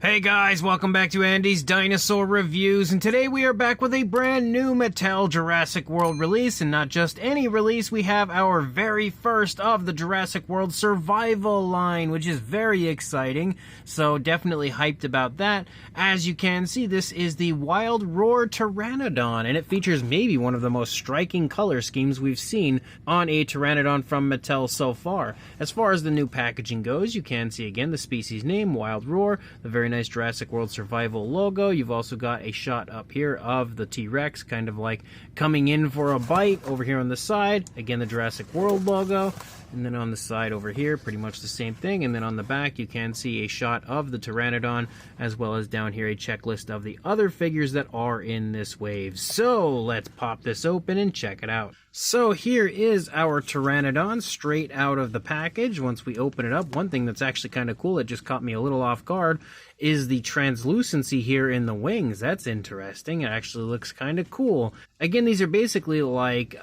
Hey guys, welcome back to Andy's Dinosaur Reviews, and today we are back with a brand new Mattel Jurassic World release, and not just any release, we have our very first of the Jurassic World Survival line, which is very exciting, so definitely hyped about that. As you can see, this is the Wild Roar Pteranodon, and it features maybe one of the most striking color schemes we've seen on a Pteranodon from Mattel so far. As far as the new packaging goes, you can see again the species name, Wild Roar, the very nice Jurassic World Survival logo. You've also got a shot up here of the T-Rex kind of like coming in for a bite over here on the side. Again, the Jurassic World logo. And then on the side over here, pretty much the same thing. And then on the back, you can see a shot of the Pteranodon, as well as down here a checklist of the other figures that are in this wave. So let's pop this open and check it out. So here is our Pteranodon straight out of the package. Once we open it up, one thing that's actually kind of cool, it just caught me a little off guard, is the translucency here in the wings. That's interesting. It actually looks kind of cool. Again, these are basically like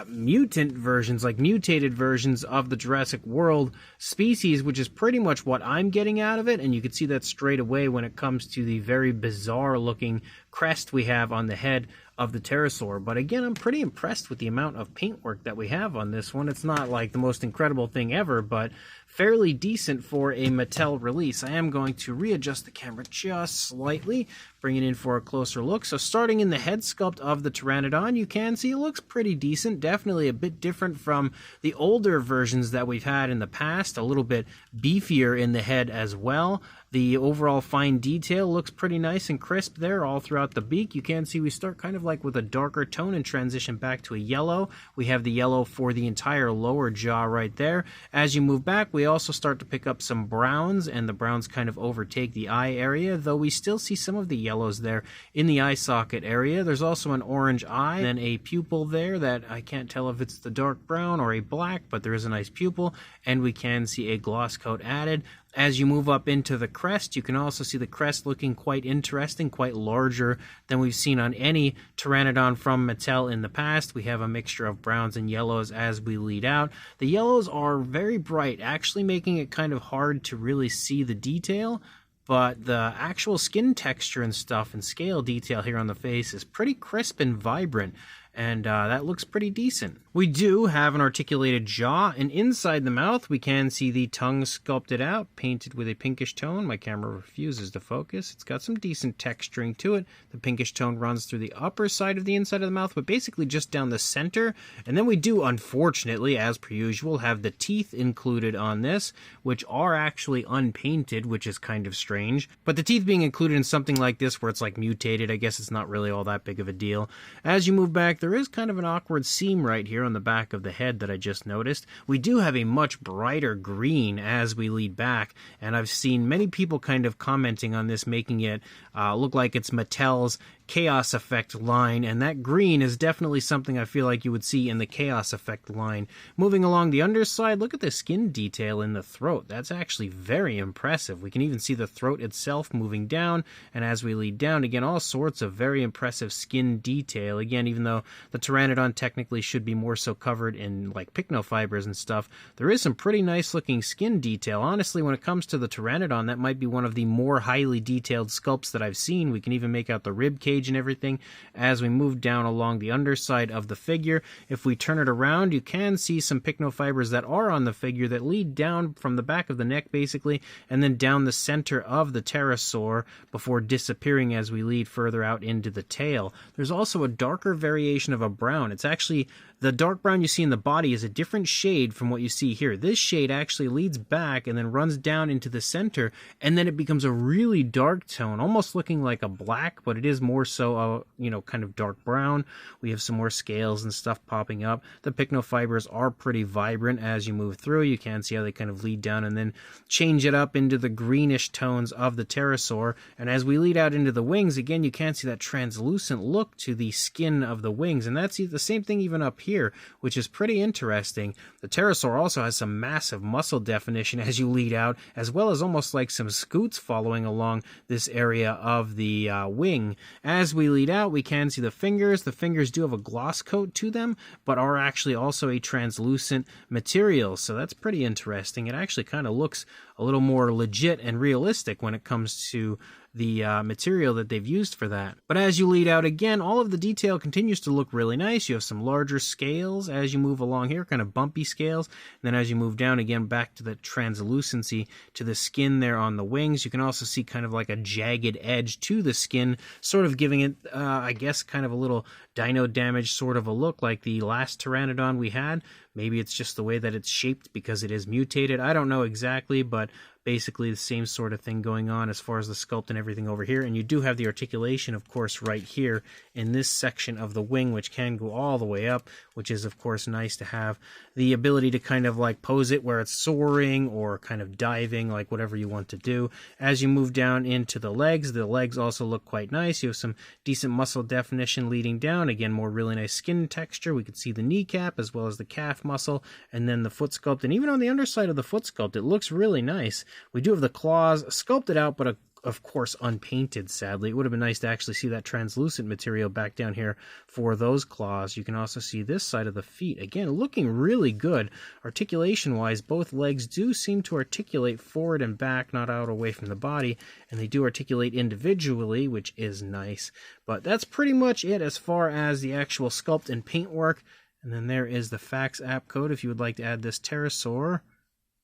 mutant versions, like mutated versions of the Jurassic World species, which is pretty much what I'm getting out of it. And you can see that straight away when it comes to the very bizarre looking crest we have on the head of the pterosaur. But again, I'm pretty impressed with the amount of paintwork that we have on this one. It's not like the most incredible thing ever, but fairly decent for a Mattel release. I am going to readjust the camera just slightly, bring it in for a closer look. So starting in the head sculpt of the Pteranodon, you can see it looks pretty decent. Definitely a bit different from the older versions that we've had in the past. A little bit beefier in the head as well. The overall fine detail looks pretty nice and crisp there all throughout the beak. You can see we start kind of like with a darker tone and transition back to a yellow. We have the yellow for the entire lower jaw right there. As you move back, we also start to pick up some browns, and the browns kind of overtake the eye area, though we still see some of the yellows there in the eye socket area. There's also an orange eye, and then a pupil there that I can't tell if it's the dark brown or a black, but there is a nice pupil, and we can see a gloss coat added. As you move up into the crest, you can also see the crest looking quite interesting, quite larger than we've seen on any Pteranodon from Mattel in the past. We have a mixture of browns and yellows as we lead out. The yellows are very bright, actually making it kind of hard to really see the detail, but the actual skin texture and stuff and scale detail here on the face is pretty crisp and vibrant. And that looks pretty decent. We do have an articulated jaw, and inside the mouth we can see the tongue sculpted out, painted with a pinkish tone. My camera refuses to focus. It's got some decent texturing to it. The pinkish tone runs through the upper side of the inside of the mouth, but basically just down the center. And then we do, unfortunately, as per usual, have the teeth included on this, which are actually unpainted, which is kind of strange. But the teeth being included in something like this where it's like mutated, I guess it's not really all that big of a deal. As you move back, there is kind of an awkward seam right here on the back of the head that I just noticed. We do have a much brighter green as we lead back, and I've seen many people kind of commenting on this, making it look like it's Mattel's Chaos Effect line, and that green is definitely something I feel like you would see in the Chaos Effect line. Moving along the underside, look at the skin detail in the throat. That's actually very impressive. We can even see the throat itself moving down, and as we lead down, again, all sorts of very impressive skin detail. Again, even though the Pteranodon technically should be more so covered in like pycnofibers and stuff, there is some pretty nice looking skin detail. Honestly, when it comes to the Pteranodon, that might be one of the more highly detailed sculpts that I've seen. We can even make out the rib cage and everything as we move down along the underside of the figure. If we turn it around, you can see some pycnofibers that are on the figure that lead down from the back of the neck basically, and then down the center of the pterosaur before disappearing as we lead further out into the tail. There's also a darker variation of a brown. It's actually the dark brown you see in the body is a different shade from what you see here. This shade actually leads back and then runs down into the center, and then it becomes a really dark tone, almost looking like a black, but it is more so kind of dark brown. We have some more scales and stuff popping up. The pycnofibers are pretty vibrant as you move through. You can see how they kind of lead down and then change it up into the greenish tones of the pterosaur. And as we lead out into the wings, again, you can see that translucent look to the skin of the wings, and that's the same thing even up here. here, which is pretty interesting. The pterosaur also has some massive muscle definition as you lead out, as well as almost like some scoots following along this area of the wing. As we lead out, we can see the fingers. The fingers do have a gloss coat to them, but are actually also a translucent material, so that's pretty interesting. It actually kind of looks a little more legit and realistic when it comes to the material that they've used for that. But as you lead out again, all of the detail continues to look really nice. You have some larger scales as you move along here, kind of bumpy scales. And then as you move down again, back to the translucency to the skin there on the wings, you can also see kind of like a jagged edge to the skin, sort of giving it, I guess, kind of a little dino damage sort of a look like the last Pteranodon we had. Maybe it's just the way that it's shaped because it is mutated. I don't know exactly, but basically the same sort of thing going on as far as the sculpt and everything over here. And you do have the articulation, of course, right here in this section of the wing, which can go all the way up, which is, of course, nice to have the ability to kind of like pose it where it's soaring or kind of diving, like whatever you want to do. As you move down into the legs also look quite nice. You have some decent muscle definition leading down. Again, more really nice skin texture. We can see the kneecap as well as the calf muscle, and then the foot sculpt. And even on the underside of the foot sculpt, it looks really nice. We do have the claws sculpted out, but of course unpainted, sadly. It would have been nice to actually see that translucent material back down here for those claws. You can also see this side of the feet. Again, looking really good. Articulation-wise, both legs do seem to articulate forward and back, not out away from the body, and they do articulate individually, which is nice. But that's pretty much it as far as the actual sculpt and paint work. And then there is the fax app code if you would like to add this pterosaur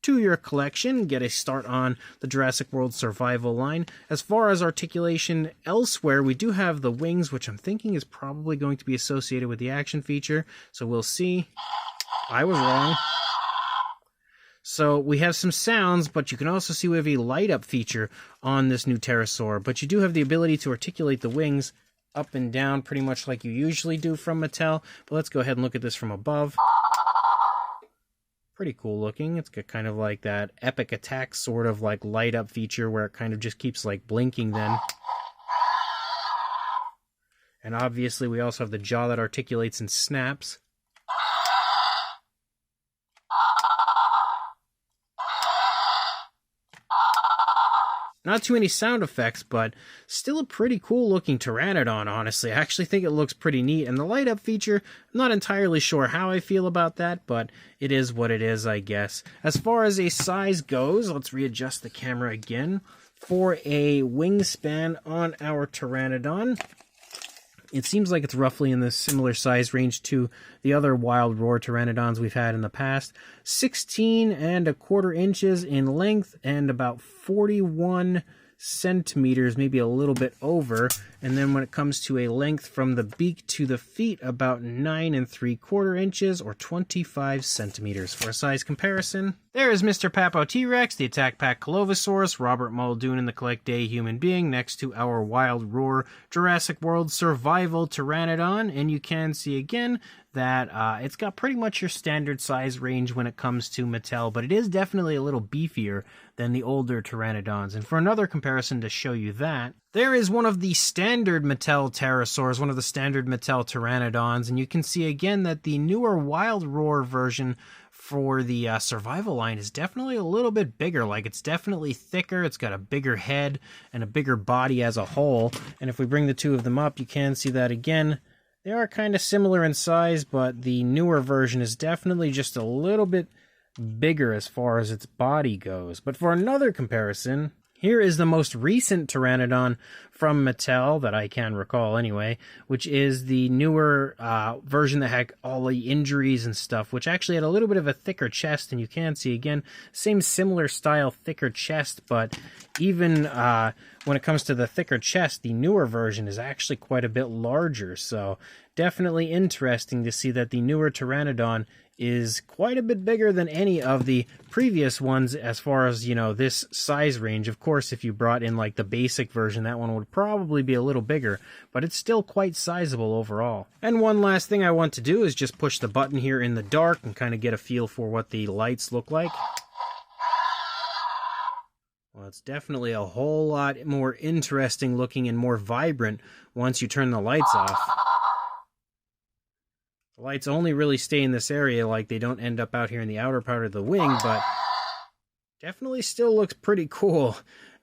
to your collection, get a start on the Jurassic World survival line. As far as articulation elsewhere, we do have the wings, which I'm thinking is probably going to be associated with the action feature, so we'll see. I was wrong. So we have some sounds, but you can also see we have a light up feature on this new pterosaur, but you do have the ability to articulate the wings up and down pretty much like you usually do from Mattel. But let's go ahead and look at this from above. Pretty cool looking. It's got kind of like that epic attack sort of like light up feature where it kind of just keeps like blinking then. And obviously we also have the jaw that articulates and snaps. Not too many sound effects, but still a pretty cool looking Pteranodon, honestly. I actually think it looks pretty neat. And the light up feature, I'm not entirely sure how I feel about that, but it is what it is, I guess. As far as a size goes, let's readjust the camera again. For a wingspan on our Pteranodon, it seems like it's roughly in the similar size range to the other Wild Roar Pteranodons we've had in the past. 16¼ inches in length and about 41 centimeters, maybe a little bit over. And then when it comes to a length from the beak to the feet, about 9¾ inches or 25 centimeters. For a size comparison, there is Mr. Papo T-Rex, the Attack Pack Colovosaurus, Robert Muldoon, and the Collect Day Human Being next to our Wild Roar Jurassic World Survival Pteranodon. And you can see again that it's got pretty much your standard size range when it comes to Mattel, but it is definitely a little beefier than the older Pteranodons. And for another comparison to show you that, there is one of the standard Mattel pterosaurs, one of the standard Mattel Pteranodons, and you can see again that the newer Wild Roar version for the survival line is definitely a little bit bigger. Like, it's definitely thicker, it's got a bigger head and a bigger body as a whole. And if we bring the two of them up, you can see that again. They are kind of similar in size, but the newer version is definitely just a little bit bigger as far as its body goes. But for another comparison, here is the most recent Pteranodon from Mattel, that I can recall anyway, which is the newer version that had all the injuries and stuff, which actually had a little bit of a thicker chest, and you can see, again, same similar style, thicker chest, but even when it comes to the thicker chest, the newer version is actually quite a bit larger, so definitely interesting to see that the newer Pteranodon is quite a bit bigger than any of the previous ones as far as, you know, this size range. Of course, if you brought in like the basic version, that one would probably be a little bigger, but it's still quite sizable overall. And one last thing I want to do is just push the button here in the dark and kind of get a feel for what the lights look like. Well, it's definitely a whole lot more interesting looking and more vibrant once you turn the lights off. The lights only really stay in this area, like they don't end up out here in the outer part of the wing, but definitely still looks pretty cool.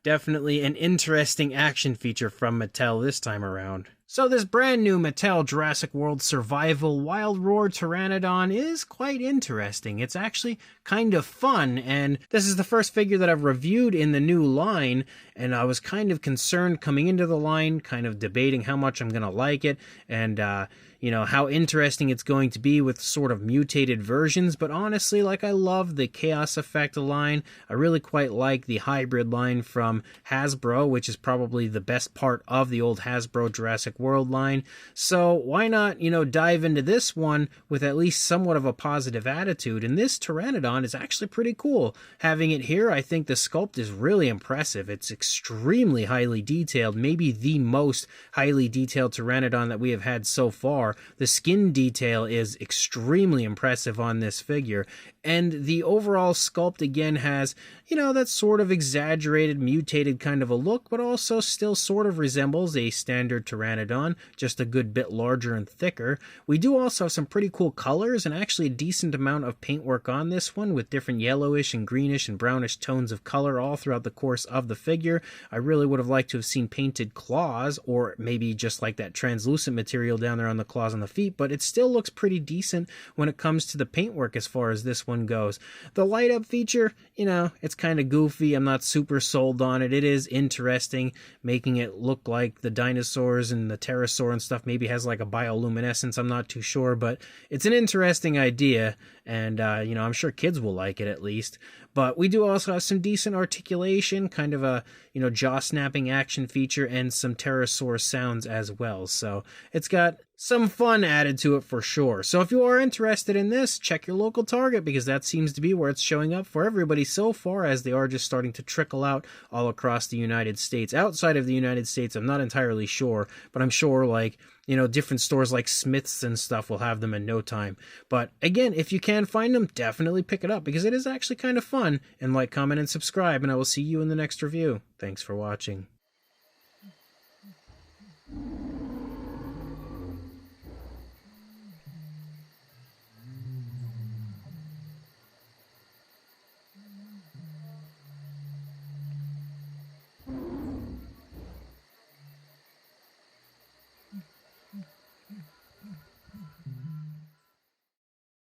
Definitely an interesting action feature from Mattel this time around. So this brand new Mattel Jurassic World Survival Wild Roar Pteranodon is quite interesting. It's actually kind of fun, and this is the first figure that I've reviewed in the new line, and I was kind of concerned coming into the line, kind of debating how much I'm going to like it, and you know, how interesting it's going to be with sort of mutated versions. But honestly, like, I love the Chaos Effect line. I really quite like the hybrid line from Hasbro, which is probably the best part of the old Hasbro Jurassic World line. So why not, you know, dive into this one with at least somewhat of a positive attitude? And this Pteranodon is actually pretty cool. Having it here, I think the sculpt is really impressive. It's extremely highly detailed, maybe the most highly detailed Pteranodon that we have had so far. The skin detail is extremely impressive on this figure, and the overall sculpt again has, you know, that sort of exaggerated, mutated kind of a look, but also still sort of resembles a standard Pteranodon, just a good bit larger and thicker. We do also have some pretty cool colors and actually a decent amount of paintwork on this one, with different yellowish and greenish and brownish tones of color all throughout the course of the figure. I really would have liked to have seen painted claws, or maybe just like that translucent material down there on the claws on the feet, but it still looks pretty decent when it comes to the paintwork as far as this one goes. The light up feature, you know, it's kind of goofy. I'm not super sold on it. It is interesting, making it look like the dinosaurs and the pterosaur and stuff maybe has like a bioluminescence. I'm not too sure, but it's an interesting idea, and you know, I'm sure kids will like it at least. But we do also have some decent articulation, kind of a, you know, jaw-snapping action feature, and some pterosaur sounds as well. So it's got some fun added to it for sure. So if you are interested in this, check your local Target, because that seems to be where it's showing up for everybody so far, as they are just starting to trickle out all across the United States. Outside of the United States, I'm not entirely sure, but I'm sure, like, you know, different stores like Smith's and stuff will have them in no time. But again, if you can find them, definitely pick it up, because it is actually kind of fun. And like, comment, and subscribe, and I will see you in the next review. Thanks for watching.